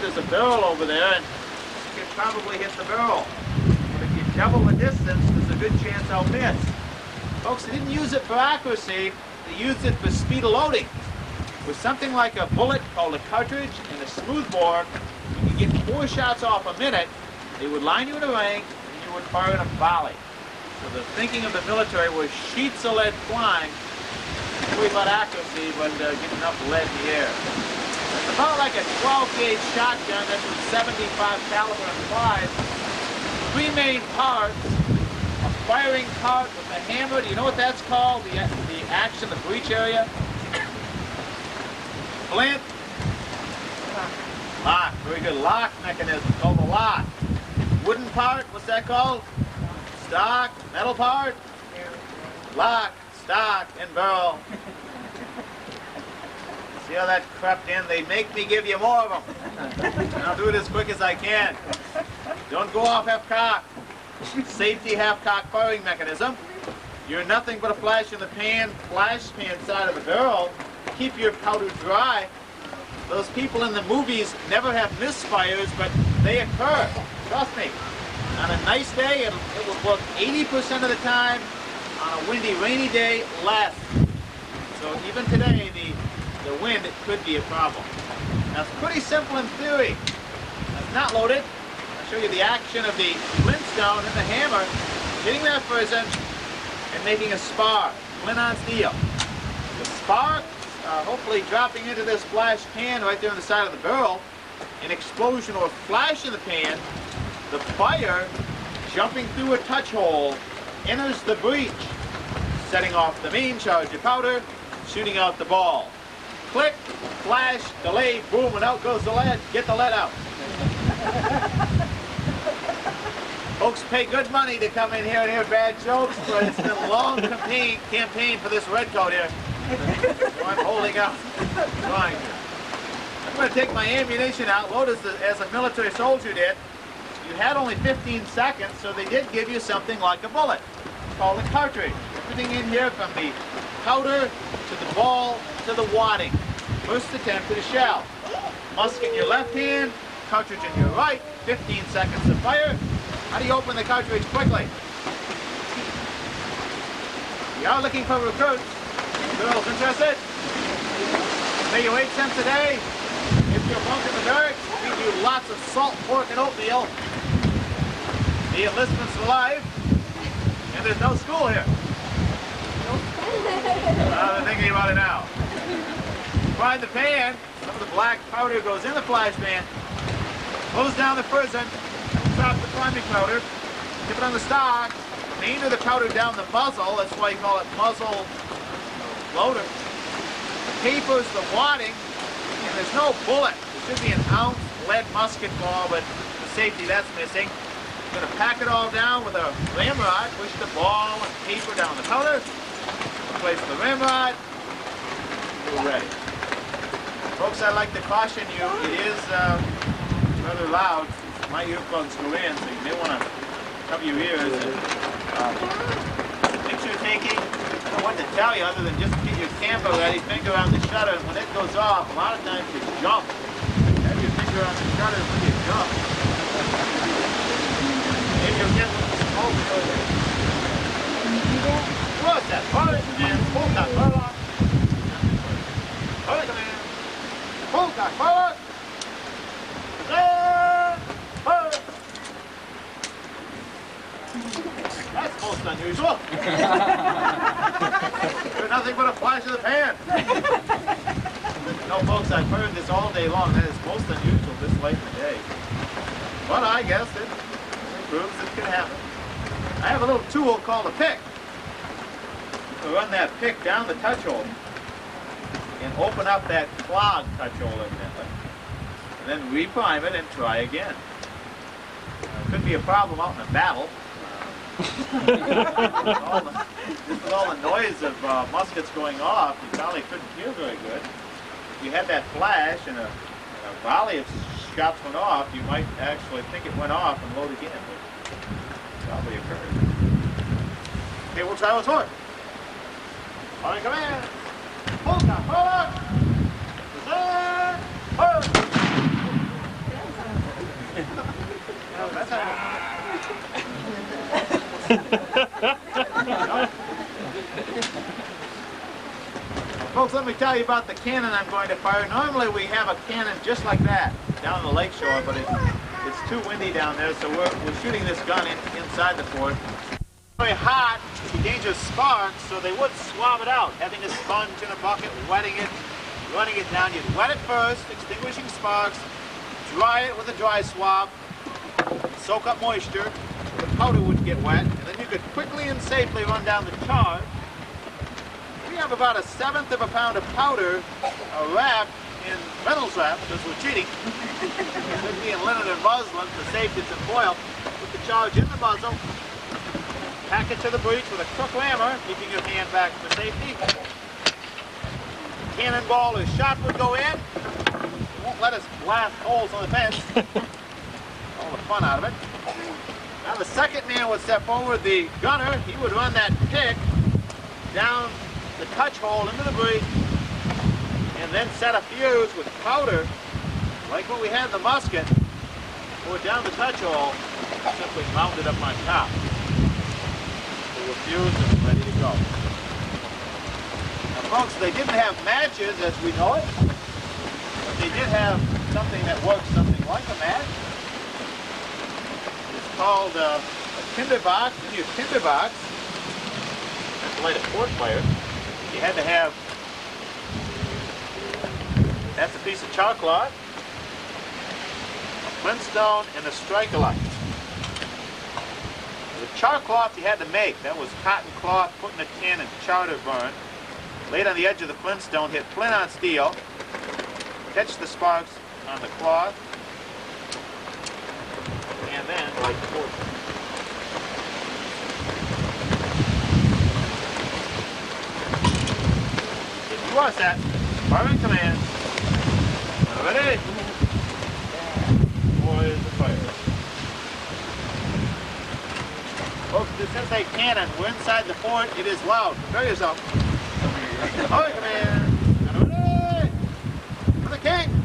there's a barrel over there, and you can probably hit the barrel. But if you double the distance, there's a good chance I'll miss. Folks, they didn't use it for accuracy, they used it for speed of loading. With something like a bullet called a cartridge and a smoothbore, you could get 4 shots off a minute. They would line you in a ring, and you would fire in a volley. So the thinking of the military was sheets of lead flying, not worry about accuracy, but get enough lead in the air. It's about like a 12-gauge shotgun that's with 75 caliber implied. 3 main parts: a firing part with a hammer. Do you know what that's called? The action, the breech area. Flint. Lock. Very good. Lock mechanism called the lock. Wooden part. What's that called? Stock. Metal part. Lock. Stock and barrel. See how that crept in? They make me give you more of them. And I'll do it as quick as I can. Don't go off half-cock. Safety half-cock firing mechanism. You're nothing but a flash in the pan, flash pan side of the barrel. Keep your powder dry. Those people in the movies never have misfires, but they occur. Trust me. On a nice day, it will work 80% of the time. On a windy, rainy day, less. So even today, the wind, it could be a problem. Now, it's pretty simple in theory. It's not loaded. I'll show you the action of the flintstone and the hammer hitting that prison and making a spark. Flint on steel. The spark, hopefully dropping into this flash pan right there on the side of the barrel. An explosion or flash in the pan. The fire, jumping through a touch hole, enters the breech, setting off the main charge of powder, shooting out the ball. Click, flash, delay, boom, and out goes the lead. Get the lead out. Folks pay good money to come in here and hear bad jokes, but it's been a long campaign for this red coat here. So I'm holding out. Trying to. I'm going to take my ammunition out, load as a military soldier did. You had only 15 seconds, so they did give you something like a bullet, called a cartridge. Everything in here from the powder to the ball to the wadding. First attempt at a shell. Musket in your left hand, cartridge in your right, 15 seconds to fire. How do you open the cartridge quickly? We are looking for recruits. Girls interested? Pay you 8 cents a day. If you're bunk in the barracks, we feed you lots of salt, pork, and oatmeal. The enlistment's alive, and there's no school here. They're thinking about it now. Find the pan. Some of the black powder goes in the flash pan. Close down the prison. Drop the priming powder. Dip it on the stock. Main of the powder down the muzzle. That's why you call it muzzle loader. Tapers the wadding. And there's no bullet. There should be an ounce lead musket ball, but for safety that's missing. You're going to pack it all down with a ramrod. Push the ball and taper down the powder. Place the ramrod. We're ready. Folks, I'd like to caution you, it is rather loud. My earphones go in, so you may want to cover your ears. And, picture taking, I don't know what to tell you other than just get your camera ready, finger on the shutter, and when it goes off, a lot of times you jump. Have your finger on the shutter when you jump. Maybe you'll get some smoke. What's that? Hold it, and pull that forward. Hold it, command. Pull that forward. And forward. That's most unusual. You're nothing but a flash of the pan. No, folks, I've heard this all day long. That is most unusual this late in the day. But I guess it proves it can happen. I have a little tool called a pick. To run that pick down the touch hole and open up that clogged touch hole evidently. And then reprime it and try again. Could be a problem out in a battle. With all the noise of muskets going off, you probably couldn't hear very good. If you had that flash and a volley of shots went off, you might actually think it went off and load again. But probably occurred. Okay, we'll try once more. Firing command. Pull that forward. Present. Forward. Folks, let me tell you about the cannon I'm going to fire. Normally we have a cannon just like that down the lake shore, but it's too windy down there, so we're shooting this gun inside the fort. Very hot, dangerous sparks, so they would swab it out, having a sponge in a bucket, wetting it, running it down. You'd wet it first, extinguishing sparks, dry it with a dry swab, soak up moisture, the powder wouldn't get wet, and then you could quickly and safely run down the charge. We have about 1/7 of a pound of powder wrapped in Reynolds wrap, because we're cheating. It should be in linen and muslin, the safety it's in foil. Put the charge in the muzzle, pack it to the breech with a crook rammer, keeping your hand back for safety. Cannonball or shot would go in. It won't let us blast holes on the fence. All the fun out of it. Now the second man would step forward, the gunner. He would run that pick down the touch hole into the breech, and then set a fuse with powder, like what we had in the musket, or down the touch hole, simply mounted up on top. So we're fused and ready to go. Now folks, they didn't have matches as we know it, but they did have something that works something like a match. It's called a tinderbox. In your tinderbox, that's to light a port fire, you had to have, that's a piece of chalk-cloth, a flintstone, and a striker light. The chalk-cloth you had to make, that was cotton cloth put in a tin and chowder burn, laid on the edge of the flintstone, hit flint on steel, catch the sparks on the cloth, and then light the port. You are set. Firing command. Ready? Boys, the fire. Folks, this is a cannon. We're inside the fort. It is loud. Prepare yourself. Firing command. Ready? For the king.